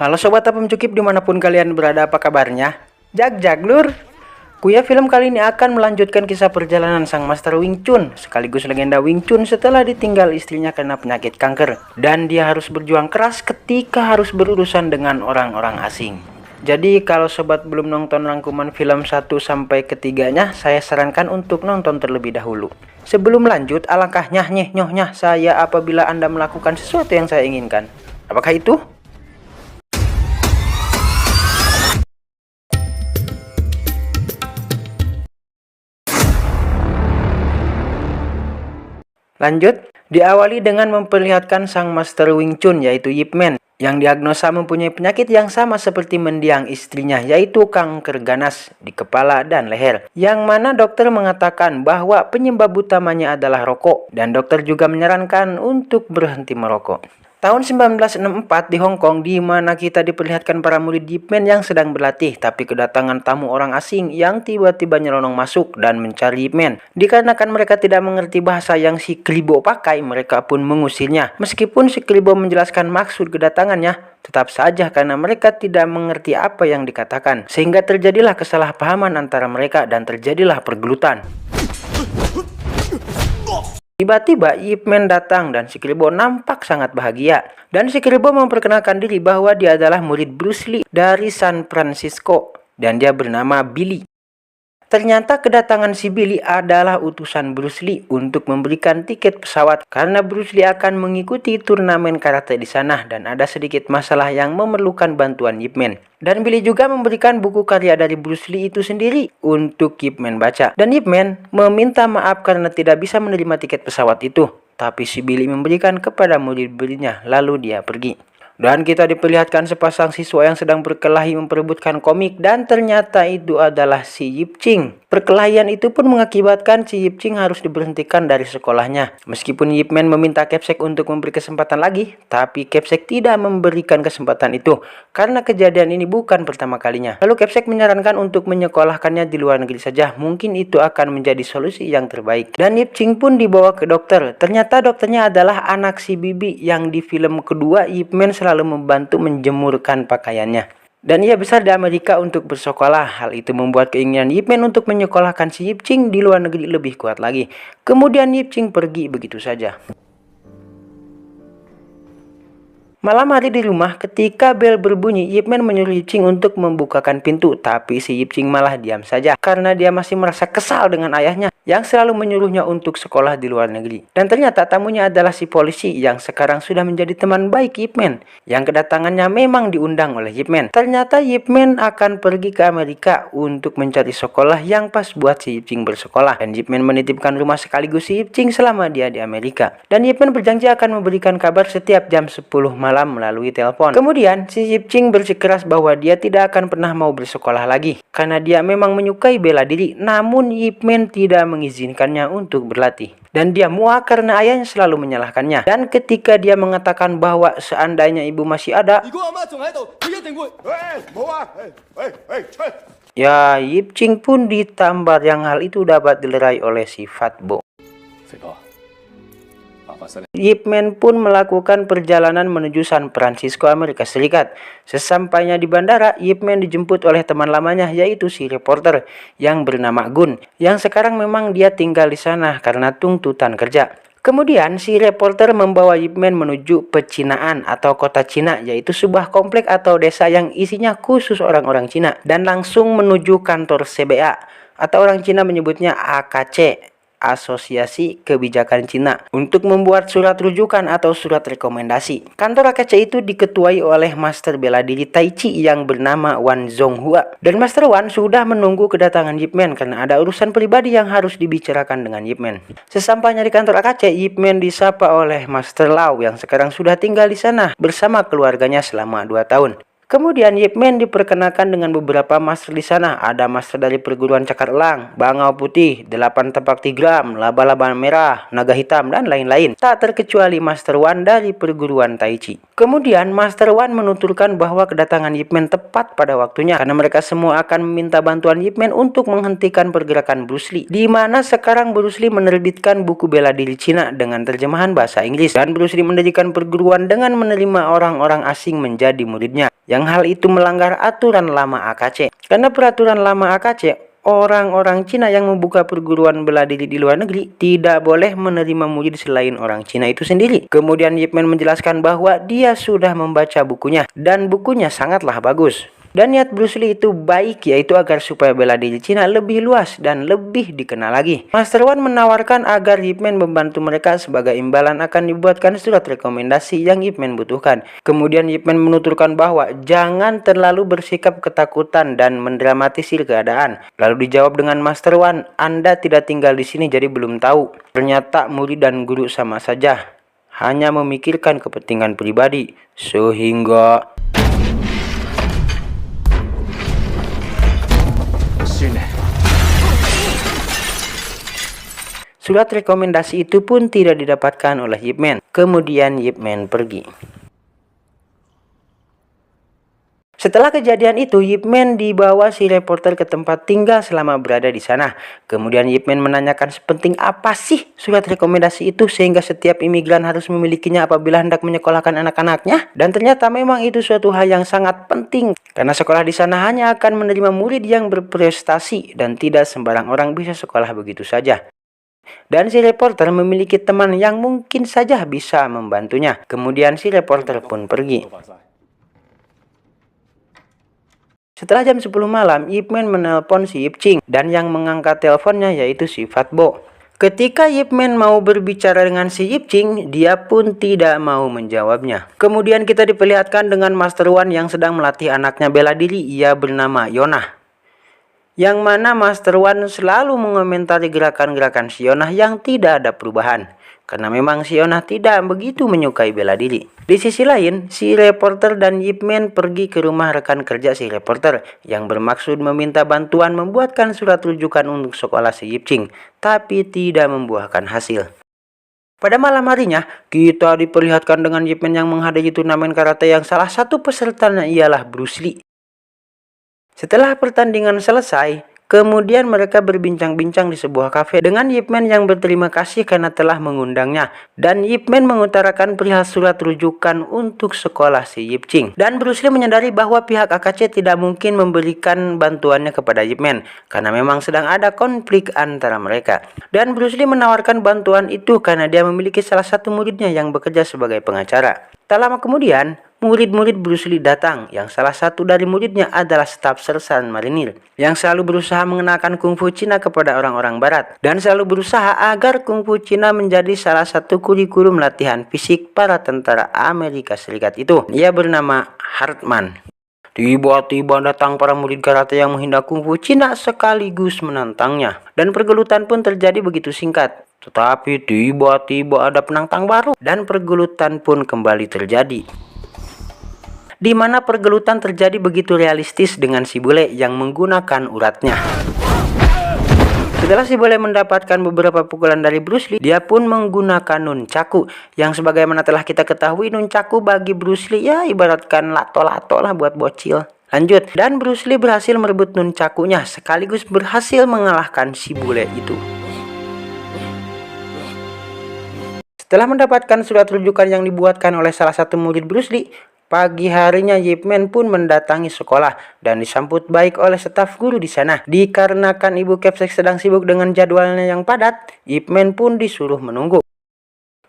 Halo Sobat Apem Cukip dimanapun kalian berada, apa kabarnya? Jag lur. Kuya film kali ini akan melanjutkan kisah perjalanan sang Master Wing Chun, sekaligus legenda Wing Chun setelah ditinggal istrinya karena penyakit kanker. Dan dia harus berjuang keras ketika harus berurusan dengan orang-orang asing. Jadi kalau sobat belum nonton rangkuman film 1 sampai ketiganya, saya sarankan untuk nonton terlebih dahulu. Sebelum lanjut, alangkah nyohnya saya apabila Anda melakukan sesuatu yang saya inginkan. Apakah itu? Lanjut, diawali dengan memperlihatkan sang Master Wing Chun yaitu Yip Man yang diagnosa mempunyai penyakit yang sama seperti mendiang istrinya, yaitu kanker ganas di kepala dan leher. Yang mana dokter mengatakan bahwa penyebab utamanya adalah rokok, dan dokter juga menyarankan untuk berhenti merokok. Tahun 1964 di Hong Kong, di mana kita diperlihatkan para murid Yip Man yang sedang berlatih, tapi kedatangan tamu orang asing yang tiba-tiba nyelonong masuk dan mencari Yip Man. Dikarenakan mereka tidak mengerti bahasa yang si Kribo pakai, mereka pun mengusirnya. Meskipun si Kribo menjelaskan maksud kedatangannya, tetap saja karena mereka tidak mengerti apa yang dikatakan, sehingga terjadilah kesalahpahaman antara mereka dan terjadilah pergelutan. Tiba-tiba Yip Man datang dan si Kribo nampak sangat bahagia. Dan si Kribo memperkenalkan diri bahwa dia adalah murid Bruce Lee dari San Francisco dan dia bernama Billy. Ternyata kedatangan si Billy adalah utusan Bruce Lee untuk memberikan tiket pesawat karena Bruce Lee akan mengikuti turnamen karate di sana dan ada sedikit masalah yang memerlukan bantuan Yip Man. Dan Billy juga memberikan buku karya dari Bruce Lee itu sendiri untuk Yip Man baca. Dan Yip Man meminta maaf karena tidak bisa menerima tiket pesawat itu. Tapi si Billy memberikan kepada murid-muridnya lalu dia pergi. Dan kita diperlihatkan sepasang siswa yang sedang berkelahi memperebutkan komik dan ternyata itu adalah si Yip Ching. Perkelahian itu pun mengakibatkan si Yip Ching harus diberhentikan dari sekolahnya. Meskipun Yip Man meminta Capsek untuk memberi kesempatan lagi, tapi Capsek tidak memberikan kesempatan itu karena kejadian ini bukan pertama kalinya. Lalu Capsek menyarankan untuk menyekolahkannya di luar negeri saja, mungkin itu akan menjadi solusi yang terbaik. Dan Yip Ching pun dibawa ke dokter. Ternyata dokternya adalah anak si Bibi yang di film kedua Yip Man selalu membantu menjemurkan pakaiannya. Dan ia besar di Amerika untuk bersekolah. Hal itu membuat keinginan Yip Man untuk menyekolahkan si Yip Ching di luar negeri lebih kuat lagi. Kemudian Yip Ching pergi begitu saja. Malam hari di rumah, ketika bel berbunyi, Yip Man menyuruh Yip Ching untuk membukakan pintu. Tapi si Yip Ching malah diam saja karena dia masih merasa kesal dengan ayahnya yang selalu menyuruhnya untuk sekolah di luar negeri. Dan ternyata tamunya adalah si polisi yang sekarang sudah menjadi teman baik Yip Man, yang kedatangannya memang diundang oleh Yip Man. Ternyata Yip Man akan pergi ke Amerika untuk mencari sekolah yang pas buat si Yip Ching bersekolah. Dan Yip Man menitipkan rumah sekaligus si Yip Ching selama dia di Amerika. Dan Yip Man berjanji akan memberikan kabar setiap jam 10 malam melalui telepon. Kemudian si Yip Ching bersikeras bahwa dia tidak akan pernah mau bersekolah lagi karena dia memang menyukai bela diri. Namun Yip Man tidak mengizinkannya untuk berlatih. Dan dia muak karena ayahnya selalu menyalahkannya. Dan ketika dia mengatakan bahwa seandainya ibu masih ada, ya Yip Ching pun ditambar yang hal itu dapat dilerai oleh si Fat Bo. Yip Man pun melakukan perjalanan menuju San Francisco, Amerika Serikat. Sesampainya di bandara, Yip Man dijemput oleh teman lamanya yaitu si reporter yang bernama Gun, yang sekarang memang dia tinggal di sana karena tuntutan kerja. Kemudian si reporter membawa Yip Man menuju Pecinaan atau kota Cina, yaitu sebuah komplek atau desa yang isinya khusus orang-orang Cina, dan langsung menuju kantor CBA atau orang Cina menyebutnya AKC, Asosiasi Kebijakan Cina, untuk membuat surat rujukan atau surat rekomendasi. Kantor AKC itu diketuai oleh Master Bela Diri Tai Chi yang bernama Wan Zonghua. Dan Master Wan sudah menunggu kedatangan Yip Man karena ada urusan pribadi yang harus dibicarakan dengan Yip Man. Sesampainya di kantor AKC, Yip Man disapa oleh Master Lau yang sekarang sudah tinggal di sana bersama keluarganya selama 2 tahun. Kemudian Yip Man diperkenalkan dengan beberapa master di sana. Ada master dari perguruan cakar elang, bangau putih, 8 tapak tigram, laba-laba merah, naga hitam, dan lain-lain. Tak terkecuali Master Wan dari perguruan Tai Chi. Kemudian Master Wan menuturkan bahwa kedatangan Yip Man tepat pada waktunya karena mereka semua akan meminta bantuan Yip Man untuk menghentikan pergerakan Bruce Lee. Di mana sekarang Bruce Lee menerbitkan buku bela diri Cina dengan terjemahan bahasa Inggris. Dan Bruce Lee mendirikan perguruan dengan menerima orang-orang asing menjadi muridnya. yang hal itu melanggar aturan lama AKC. Karena peraturan lama AKC, orang-orang Cina yang membuka perguruan bela diri di luar negeri tidak boleh menerima murid selain orang Cina itu sendiri. Kemudian Yip Man menjelaskan bahwa dia sudah membaca bukunya dan bukunya sangatlah bagus. Dan niat Bruce Lee itu baik, yaitu agar supaya bela diri Cina lebih luas dan lebih dikenal lagi. Master Wan menawarkan agar Yip Man membantu mereka. Sebagai imbalan akan dibuatkan surat rekomendasi yang Yip Man butuhkan. Kemudian Yip Man menuturkan bahwa jangan terlalu bersikap ketakutan dan mendramatisir keadaan. Lalu dijawab dengan Master Wan, Anda tidak tinggal di sini jadi belum tahu. Ternyata murid dan guru sama saja, hanya memikirkan kepentingan pribadi, sehingga surat rekomendasi itu pun tidak didapatkan oleh Yip Man. Kemudian Yip Man pergi. Setelah kejadian itu, Yip Man dibawa si reporter ke tempat tinggal selama berada di sana. Kemudian Yip Man menanyakan sepenting apa sih surat rekomendasi itu sehingga setiap imigran harus memilikinya apabila hendak menyekolahkan anak-anaknya. Dan ternyata memang itu suatu hal yang sangat penting. Karena sekolah di sana hanya akan menerima murid yang berprestasi dan tidak sembarang orang bisa sekolah begitu saja. Dan si reporter memiliki teman yang mungkin saja bisa membantunya. Kemudian si reporter pun pergi. Setelah jam 10 malam, Yip Man menelpon si Yip Ching dan yang mengangkat teleponnya yaitu si Fat Bo. Ketika Yip Man mau berbicara dengan si Yip Ching, dia pun tidak mau menjawabnya. Kemudian kita diperlihatkan dengan Master Wan yang sedang melatih anaknya bela diri. Ia bernama Yonah. Yang mana Master Wan selalu mengomentari gerakan-gerakan si Yonah yang tidak ada perubahan. Karena memang si Yonah tidak begitu menyukai bela diri. Di sisi lain, si reporter dan Yip Man pergi ke rumah rekan kerja si reporter yang bermaksud meminta bantuan membuatkan surat rujukan untuk sekolah si Yip Ching, tapi tidak membuahkan hasil. Pada malam harinya, kita diperlihatkan dengan Yip Man yang menghadiri turnamen karate yang salah satu pesertanya ialah Bruce Lee. Setelah pertandingan selesai, kemudian mereka berbincang-bincang di sebuah kafe dengan Yip Man yang berterima kasih karena telah mengundangnya. Dan Yip Man mengutarakan perihal surat rujukan untuk sekolah si Yip Ching. Dan Bruce Lee menyadari bahwa pihak AKC tidak mungkin memberikan bantuannya kepada Yip Man karena memang sedang ada konflik antara mereka. Dan Bruce Lee menawarkan bantuan itu karena dia memiliki salah satu muridnya yang bekerja sebagai pengacara. Tak lama kemudian, murid-murid Bruce Lee datang, yang salah satu dari muridnya adalah staf sersan marinir, yang selalu berusaha mengenalkan kungfu Cina kepada orang-orang barat, dan selalu berusaha agar kungfu Cina menjadi salah satu kurikulum latihan fisik para tentara Amerika Serikat itu. Ia bernama Hartman. Tiba-tiba datang para murid karate yang menghina kungfu Cina sekaligus menantangnya, dan pergelutan pun terjadi begitu singkat. Tetapi tiba-tiba ada penantang baru, dan pergelutan pun kembali terjadi. Di mana pergelutan terjadi begitu realistis dengan si bule yang menggunakan uratnya. Setelah si bule mendapatkan beberapa pukulan dari Bruce Lee, dia pun menggunakan nunchaku, yang sebagaimana telah kita ketahui nunchaku bagi Bruce Lee ya ibaratkan lato-lato lah buat bocil. Lanjut, dan Bruce Lee berhasil merebut nunchakunya sekaligus berhasil mengalahkan si bule itu. Setelah mendapatkan surat rujukan yang dibuatkan oleh salah satu murid Bruce Lee, pagi harinya Yip Man pun mendatangi sekolah dan disambut baik oleh staf guru di sana. Dikarenakan Ibu Kepsek sedang sibuk dengan jadwalnya yang padat, Yip Man pun disuruh menunggu.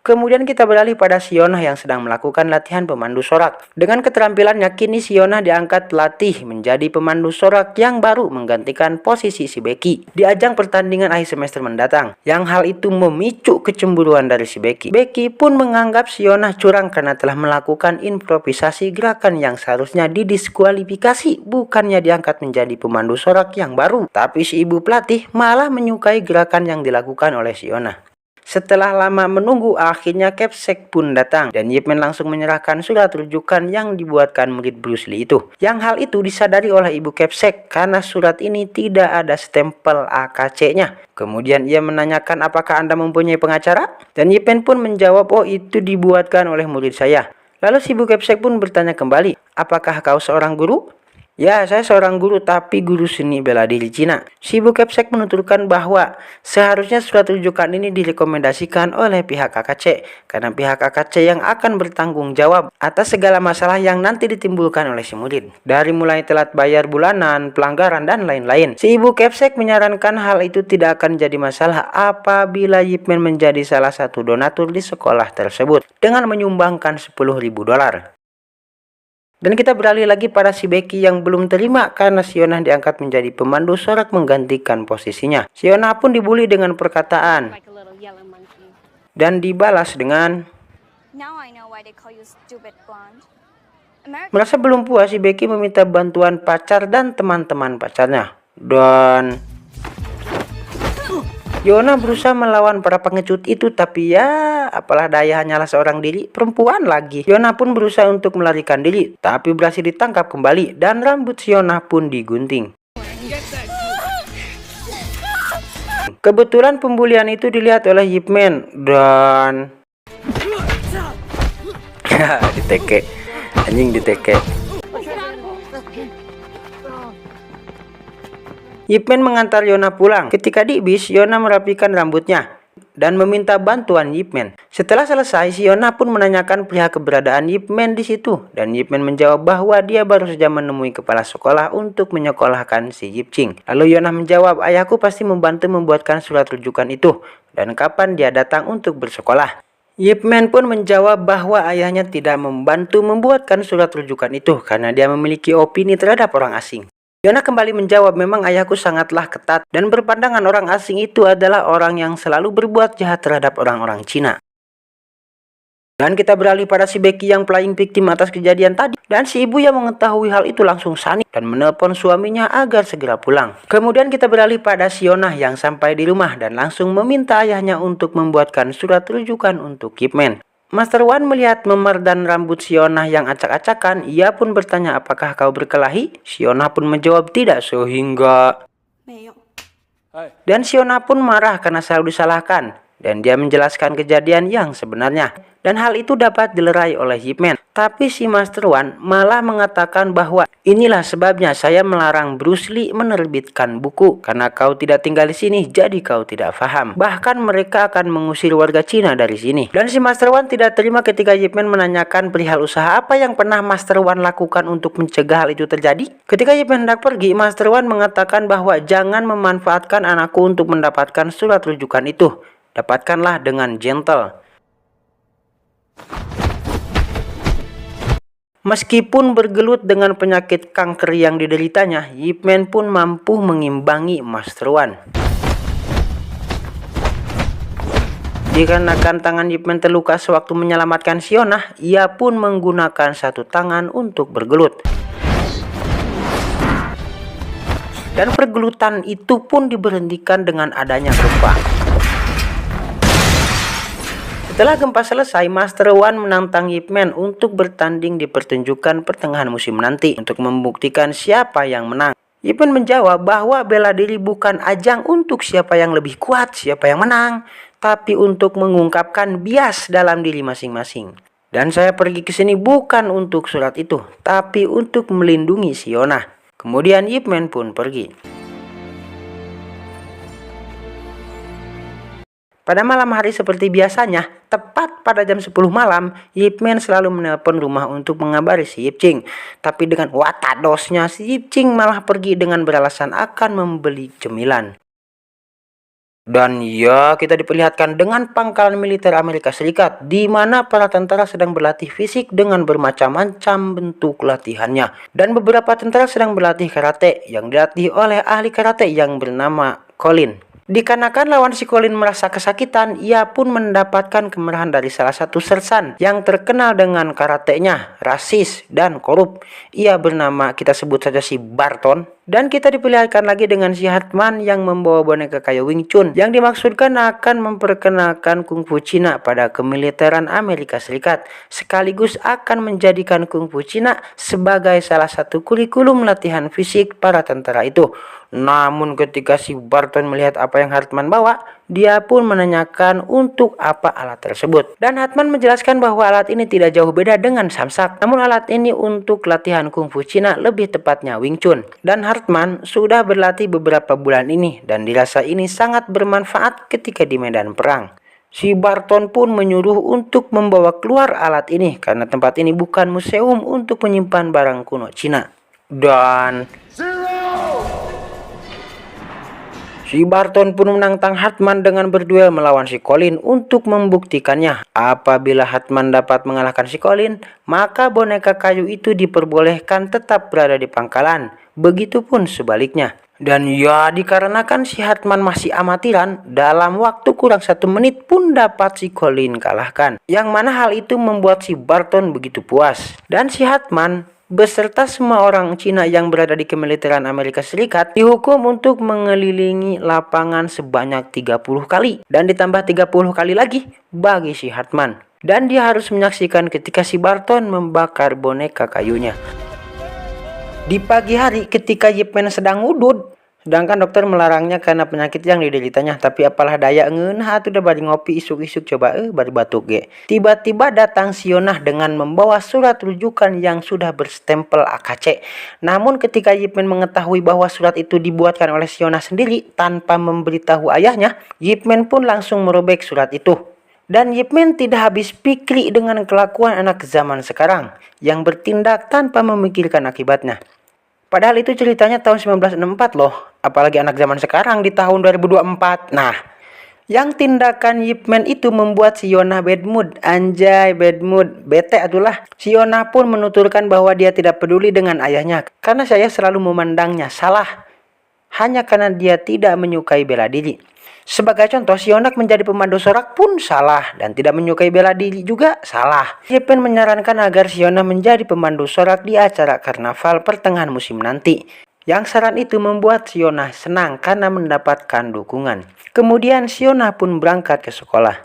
Kemudian kita beralih pada si Yonah yang sedang melakukan latihan pemandu sorak. Dengan keterampilannya, kini si Yonah diangkat pelatih menjadi pemandu sorak yang baru menggantikan posisi si Becky di ajang pertandingan akhir semester mendatang. Yang hal itu memicu kecemburuan dari si Becky. Becky pun menganggap si Yonah curang karena telah melakukan improvisasi gerakan yang seharusnya didiskualifikasi, bukannya diangkat menjadi pemandu sorak yang baru. Tapi si ibu pelatih malah menyukai gerakan yang dilakukan oleh si Yonah. Setelah lama menunggu, akhirnya Kepsek pun datang dan Yip Man langsung menyerahkan surat rujukan yang dibuatkan murid Bruce Lee itu. Yang hal itu disadari oleh Ibu Kepsek karena surat ini tidak ada stempel AKC-nya. Kemudian ia menanyakan apakah Anda mempunyai pengacara? Dan Yip Man pun menjawab, oh itu dibuatkan oleh murid saya. Lalu si Ibu Kepsek pun bertanya kembali, apakah kau seorang guru? Ya, saya seorang guru, tapi guru seni bela diri Cina. Si Bu Kepsek menuturkan bahwa seharusnya surat rujukan ini direkomendasikan oleh pihak KKC, karena pihak KKC yang akan bertanggung jawab atas segala masalah yang nanti ditimbulkan oleh si murid. Dari mulai telat bayar bulanan, pelanggaran, dan lain-lain. Si Ibu Kepsek menyarankan hal itu tidak akan jadi masalah apabila Yip Man menjadi salah satu donatur di sekolah tersebut dengan menyumbangkan $10.000. Dan kita beralih lagi pada si Becky yang belum terima karena si Yonah diangkat menjadi pemandu sorak menggantikan posisinya. Si Yonah pun dibully dengan perkataan dan dibalas dengan merasa belum puas, si Becky meminta bantuan pacar dan teman-teman pacarnya. Dan Yonah berusaha melawan para pengecut itu, tapi ya apalah daya, hanyalah seorang diri perempuan lagi. Yonah pun berusaha untuk melarikan diri, tapi berhasil ditangkap kembali dan rambut si Yonah pun digunting. Kebetulan pembulian itu dilihat oleh Yip Man dan diteke, anjing diteke. Yip Man mengantar Yonah pulang. Ketika di bis, Yonah merapikan rambutnya dan meminta bantuan Yip Man. Setelah selesai, si Yonah pun menanyakan perihal keberadaan Yip Man di situ, dan Yip Man menjawab bahwa dia baru saja menemui kepala sekolah untuk menyekolahkan si Yip Ching. Lalu Yonah menjawab, ayahku pasti membantu membuatkan surat rujukan itu, dan kapan dia datang untuk bersekolah. Yip Man pun menjawab bahwa ayahnya tidak membantu membuatkan surat rujukan itu karena dia memiliki opini terhadap orang asing. Yonah kembali menjawab, memang ayahku sangatlah ketat dan berpandangan orang asing itu adalah orang yang selalu berbuat jahat terhadap orang-orang Cina. Dan kita beralih pada si Becky yang playing victim atas kejadian tadi. Dan si ibu yang mengetahui hal itu langsung panik dan menelpon suaminya agar segera pulang. Kemudian kita beralih pada si Yonah yang sampai di rumah dan langsung meminta ayahnya untuk membuatkan surat rujukan untuk Yip Man. Master Wan melihat memar dan rambut si Yonah yang acak-acakan. Ia pun bertanya, apakah kau berkelahi? Si Yonah pun menjawab tidak, sehingga dan si Yonah pun marah karena selalu disalahkan. Dan dia menjelaskan kejadian yang sebenarnya. Dan hal itu dapat dilerai oleh Yip Man. Tapi si Master Wan malah mengatakan bahwa inilah sebabnya saya melarang Bruce Lee menerbitkan buku. Karena kau tidak tinggal di sini, jadi kau tidak paham. Bahkan mereka akan mengusir warga Cina dari sini. Dan si Master Wan tidak terima ketika Yip Man menanyakan perihal usaha apa yang pernah Master Wan lakukan untuk mencegah hal itu terjadi. Ketika Yip Man hendak pergi, Master Wan mengatakan bahwa jangan memanfaatkan anakku untuk mendapatkan surat rujukan itu. Dapatkanlah dengan gentle. Meskipun bergelut dengan penyakit kanker yang dideritanya, Yip Man pun mampu mengimbangi Master Wan. Dikarenakan tangan Yip Man terluka sewaktu menyelamatkan si Yonah, ia pun menggunakan satu tangan untuk bergelut. Dan pergelutan itu pun diberhentikan dengan adanya gempa. Setelah gempa selesai, Master Wan menantang Yip Man untuk bertanding di pertunjukan pertengahan musim nanti untuk membuktikan siapa yang menang. Yip Man menjawab bahwa bela diri bukan ajang untuk siapa yang lebih kuat, siapa yang menang, tapi untuk mengungkapkan bias dalam diri masing-masing. Dan saya pergi ke sini bukan untuk surat itu, tapi untuk melindungi si Yonah. Kemudian Yip Man pun pergi. Pada malam hari seperti biasanya, tepat pada jam 10 malam, Yip Man selalu menelpon rumah untuk mengabari si Yip Ching. Tapi dengan watadosnya, si Yip Ching malah pergi dengan beralasan akan membeli cemilan. Dan ya, kita diperlihatkan dengan pangkalan militer Amerika Serikat, di mana para tentara sedang berlatih fisik dengan bermacam-macam bentuk latihannya. Dan beberapa tentara sedang berlatih karate, yang dilatih oleh ahli karate yang bernama Colin. Dikarenakan lawan si Colin merasa kesakitan, ia pun mendapatkan kemarahan dari salah satu sersan yang terkenal dengan karatenya, rasis, dan korup. Ia bernama, kita sebut saja si Barton. Dan kita diperlihatkan lagi dengan si Hartman yang membawa boneka kayu Wing Chun yang dimaksudkan akan memperkenalkan kungfu Cina pada kemiliteran Amerika Serikat, sekaligus akan menjadikan kungfu Cina sebagai salah satu kurikulum latihan fisik para tentara itu. Namun ketika si Barton melihat apa yang Hartman bawa, dia pun menanyakan untuk apa alat tersebut. Dan Hartman menjelaskan bahwa alat ini tidak jauh beda dengan samsak, namun alat ini untuk latihan kungfu Cina, lebih tepatnya Wing Chun. Dan Hartman sudah berlatih beberapa bulan ini dan dirasa ini sangat bermanfaat ketika di medan perang. Si Barton pun menyuruh untuk membawa keluar alat ini karena tempat ini bukan museum untuk menyimpan barang kuno Cina. Dan si Barton pun menantang Hartman dengan berduel melawan si Colin untuk membuktikannya. Apabila Hartman dapat mengalahkan si Colin, maka boneka kayu itu diperbolehkan tetap berada di pangkalan. Begitupun sebaliknya. Dan ya, dikarenakan si Hartman masih amatiran, dalam waktu kurang 1 menit pun dapat si Colin kalahkan. Yang mana hal itu membuat si Barton begitu puas. Dan si Hartman beserta semua orang Cina yang berada di kemiliteran Amerika Serikat dihukum untuk mengelilingi lapangan sebanyak 30 kali. Dan ditambah 30 kali lagi bagi si Hartman. Dan dia harus menyaksikan ketika si Barton membakar boneka kayunya. Di pagi hari ketika Yip Man sedang wudud, sedangkan dokter melarangnya karena penyakit yang dideritanya. Tapi apalah daya, ngeunah udah bari ngopi isuk-isuk coba bari batuk ge. Tiba-tiba datang Sionah dengan membawa surat rujukan yang sudah berstempel AKC. Namun ketika Yip Man mengetahui bahwa surat itu dibuatkan oleh Sionah sendiri tanpa memberitahu ayahnya, Yip Man pun langsung merobek surat itu. Dan Yip Man tidak habis pikir dengan kelakuan anak zaman sekarang yang bertindak tanpa memikirkan akibatnya. Padahal itu ceritanya tahun 1964 loh, apalagi anak zaman sekarang di tahun 2024. Nah, yang tindakan Yip Man itu membuat si Yonah bad mood. Anjay, bad mood, bete atulah. Si Yonah pun menuturkan bahwa dia tidak peduli dengan ayahnya karena saya selalu memandangnya salah hanya karena dia tidak menyukai bela diri. Sebagai contoh, Sionak menjadi pemandu sorak pun salah dan tidak menyukai bela diri juga salah. Yip Man menyarankan agar Sionak menjadi pemandu sorak di acara karnaval pertengahan musim nanti. Yang saran itu membuat Sionak senang karena mendapatkan dukungan. Kemudian Sionak pun berangkat ke sekolah.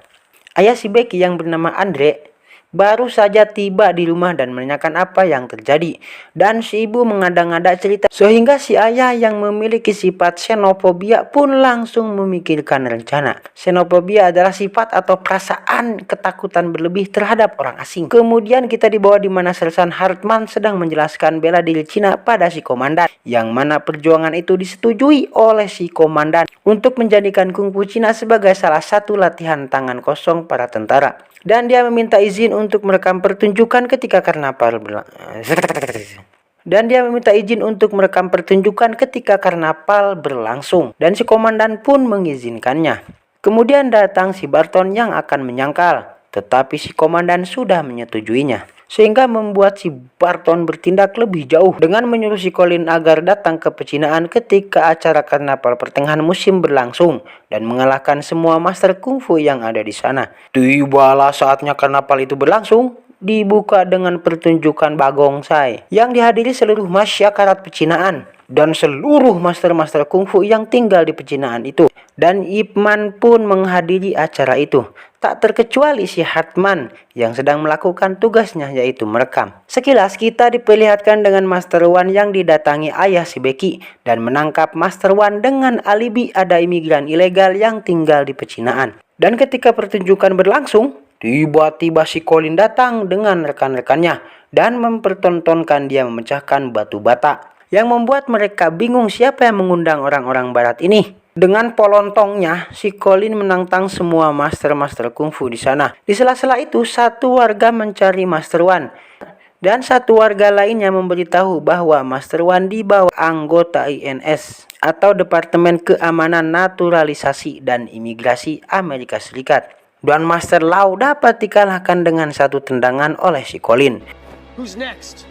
Ayah si Becky yang bernama Andre baru saja tiba di rumah dan menanyakan apa yang terjadi. Dan si ibu mengada-ngada cerita sehingga si ayah yang memiliki sifat xenofobia pun langsung memikirkan rencana. Xenofobia adalah sifat atau perasaan ketakutan berlebih terhadap orang asing. Kemudian kita dibawa di mana Sersan Hartman sedang menjelaskan bela diri Cina pada si komandan, yang mana perjuangan itu disetujui oleh si komandan untuk menjadikan kungfu Cina sebagai salah satu latihan tangan kosong para tentara. Dan dia meminta izin untuk merekam pertunjukan ketika karnaval berlangsung. Dan si komandan pun mengizinkannya. Kemudian datang si Barton yang akan menyangkal, tetapi si komandan sudah menyetujuinya. Sehingga membuat si Barton bertindak lebih jauh dengan menyuruh si Colin agar datang ke pecinaan ketika acara karnaval pertengahan musim berlangsung dan mengalahkan semua master kungfu yang ada di sana. Tibalah saatnya karnaval itu berlangsung, dibuka dengan pertunjukan bagongsai yang dihadiri seluruh masyarakat pecinaan dan seluruh master-master kungfu yang tinggal di pecinaan itu. Dan Yip Man pun menghadiri acara itu. Tak terkecuali si Hartman yang sedang melakukan tugasnya yaitu merekam. Sekilas kita diperlihatkan dengan Master Wan yang didatangi ayah si Becky dan menangkap Master Wan dengan alibi ada imigran ilegal yang tinggal di pecinaan. Dan ketika pertunjukan berlangsung, tiba-tiba si Colin datang dengan rekan-rekannya dan mempertontonkan dia memecahkan batu bata, yang membuat mereka bingung siapa yang mengundang orang-orang barat ini. Dengan polontongnya, si Colin menantang semua master-master kungfu di sana. Di sela-sela itu, satu warga mencari Master Wan. Dan satu warga lainnya memberitahu bahwa Master Wan dibawa anggota INS atau Departemen Keamanan Naturalisasi dan Imigrasi Amerika Serikat. Dan Master Lau dapat dikalahkan dengan satu tendangan oleh si Colin. Who's next?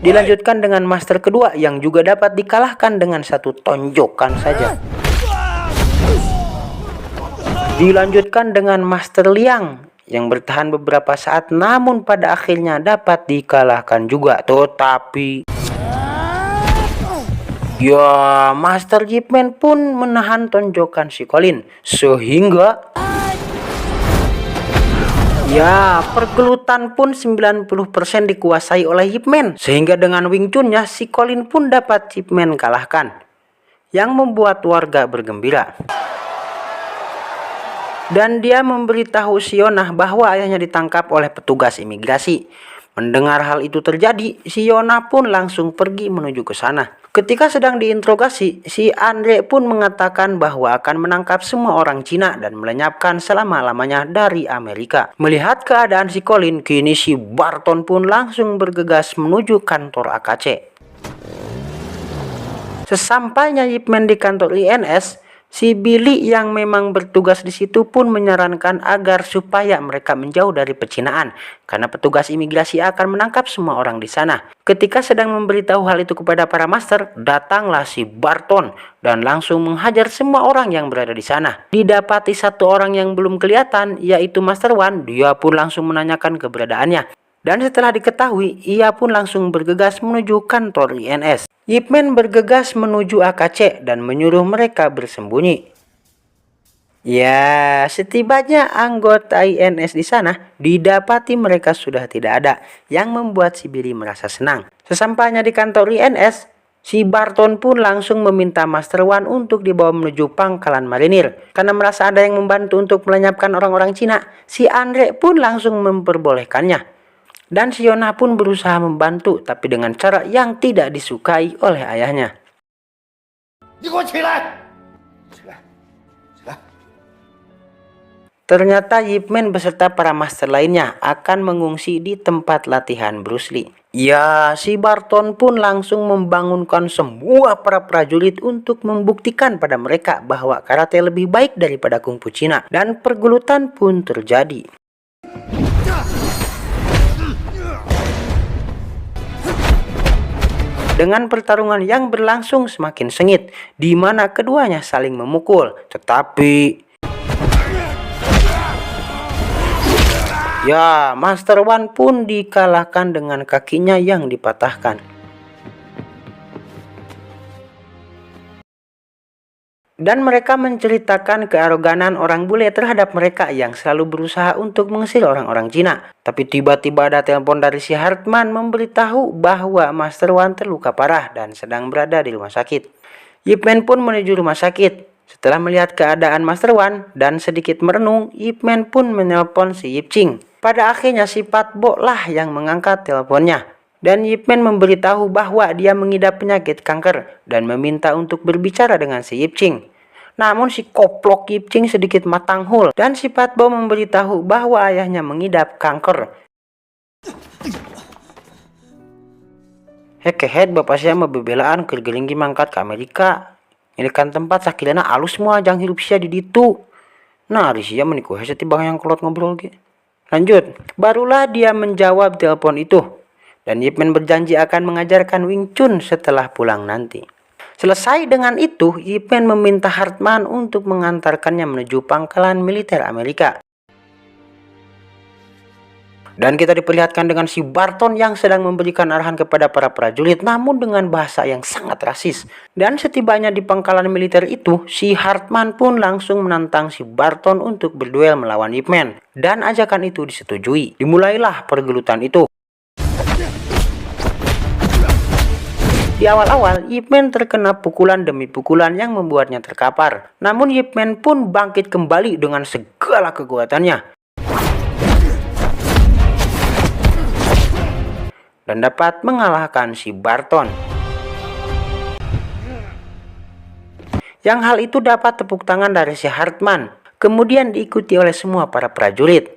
Dilanjutkan dengan master kedua yang juga dapat dikalahkan dengan satu tonjokan saja. Dilanjutkan dengan Master Liang yang bertahan beberapa saat namun pada akhirnya dapat dikalahkan juga. Tetapi Ya, Master Ip Man pun menahan tonjokan si Colin sehingga ya, pergelutan pun 90% dikuasai oleh Ip Man. Sehingga dengan Wing Chunnya si Colin pun dapat Ip Man kalahkan, yang membuat warga bergembira. Dan dia memberitahu Sionah bahwa ayahnya ditangkap oleh petugas imigrasi. Mendengar hal itu terjadi, Sionah pun langsung pergi menuju ke sana. Ketika sedang diinterogasi, si Andre pun mengatakan bahwa akan menangkap semua orang Cina dan melenyapkan selama-lamanya dari Amerika. Melihat keadaan si Colin, kini si Barton pun langsung bergegas menuju kantor AKC. Sesampainya Ip Man di kantor INS, si Billy yang memang bertugas di situ pun menyarankan agar supaya mereka menjauh dari pecinaan karena petugas imigrasi akan menangkap semua orang di sana. Ketika sedang memberitahu hal itu kepada para master, datanglah si Barton dan langsung menghajar semua orang yang berada di sana. Didapati satu orang yang belum kelihatan, yaitu Master Wan. Dia pun langsung menanyakan keberadaannya. Dan setelah diketahui, ia pun langsung bergegas menuju kantor INS. Ip Man bergegas menuju AKC dan menyuruh mereka bersembunyi. Ya, setibanya anggota INS di sana, didapati mereka sudah tidak ada, yang membuat si Billy merasa senang. Sesampainya di kantor INS, si Barton pun langsung meminta Master Wan untuk dibawa menuju pangkalan marinir. Karena merasa ada yang membantu untuk melenyapkan orang-orang Cina, si Andre pun langsung memperbolehkannya. Dan Sionah pun berusaha membantu, tapi dengan cara yang tidak disukai oleh ayahnya. Ternyata Ip Man beserta para master lainnya akan mengungsi di tempat latihan Bruce Lee. Ya, si Barton pun langsung membangunkan semua para prajurit untuk membuktikan pada mereka bahwa karate lebih baik daripada kungfu Cina. Dan pergelutan pun terjadi. Dengan pertarungan yang berlangsung semakin sengit, di mana keduanya saling memukul. Tetapi ya, Master Wan pun dikalahkan dengan kakinya yang dipatahkan. Dan mereka menceritakan kearoganan orang bule terhadap mereka yang selalu berusaha untuk mengusir orang-orang Cina. Tapi tiba-tiba ada telepon dari si Hartman memberitahu bahwa Master Wan terluka parah dan sedang berada di rumah sakit. Ip Man pun menuju rumah sakit. Setelah melihat keadaan Master Wan dan sedikit merenung, Ip Man pun menelpon si Yip Ching. Pada akhirnya si Pat Bo lah yang mengangkat teleponnya. Dan Ip Man memberitahu bahwa dia mengidap penyakit kanker dan meminta untuk berbicara dengan si Yip Ching. Namun si koplok Yip Ching sedikit matanghul dan si Pat Bo memberitahu bahwa ayahnya mengidap kanker. Hekehet bapak saya bebelaan kergelinggi mangkat ke Amerika. Ini kan tempat sakilana alus semua jang hirup sia di ditu. Nah, Risia menikuh setibang yang kolot ngobrol ge. Lanjut, barulah dia menjawab telepon itu. Dan Ip Man berjanji akan mengajarkan Wing Chun setelah pulang nanti. Selesai dengan itu, Ip Man meminta Hartman untuk mengantarkannya menuju pangkalan militer Amerika. Dan kita diperlihatkan dengan si Barton yang sedang memberikan arahan kepada para prajurit, namun dengan bahasa yang sangat rasis. Dan setibanya di pangkalan militer itu, si Hartman pun langsung menantang si Barton untuk berduel melawan Ip Man. Dan ajakan itu disetujui. Dimulailah pergelutan itu. Di awal-awal, Ip Man terkena pukulan demi pukulan yang membuatnya terkapar. Namun Ip Man pun bangkit kembali dengan segala kekuatannya. Dan dapat mengalahkan si Barton. Yang hal itu dapat tepuk tangan dari si Hartman. Kemudian diikuti oleh semua para prajurit.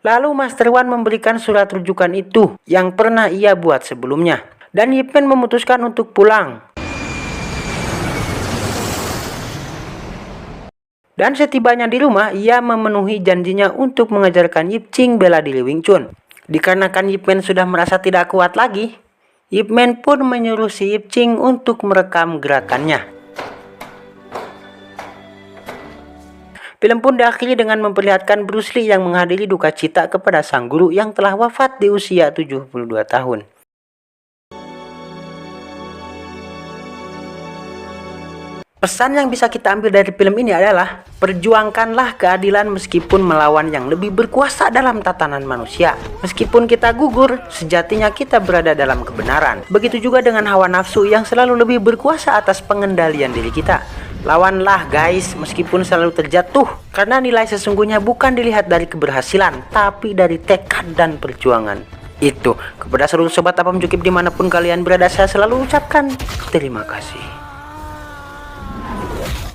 Lalu Master Wan memberikan surat rujukan itu yang pernah ia buat sebelumnya. Dan Ip Man memutuskan untuk pulang. Dan setibanya di rumah, ia memenuhi janjinya untuk mengajarkan Yip Ching bela diri Wing Chun. Dikarenakan Ip Man sudah merasa tidak kuat lagi, Ip Man pun menyuruh si Yip Ching untuk merekam gerakannya. Film pun diakhiri dengan memperlihatkan Bruce Lee yang menghadiri duka cita kepada sang guru yang telah wafat di usia 72 tahun. Pesan yang bisa kita ambil dari film ini adalah perjuangkanlah keadilan meskipun melawan yang lebih berkuasa dalam tatanan manusia. Meskipun kita gugur, sejatinya kita berada dalam kebenaran. Begitu juga dengan hawa nafsu yang selalu lebih berkuasa atas pengendalian diri kita. Lawanlah guys, meskipun selalu terjatuh. Karena nilai sesungguhnya bukan dilihat dari keberhasilan, tapi dari tekad dan perjuangan. Itu, kepada seluruh sobat Apem Cukip dimanapun kalian berada, saya selalu ucapkan terima kasih.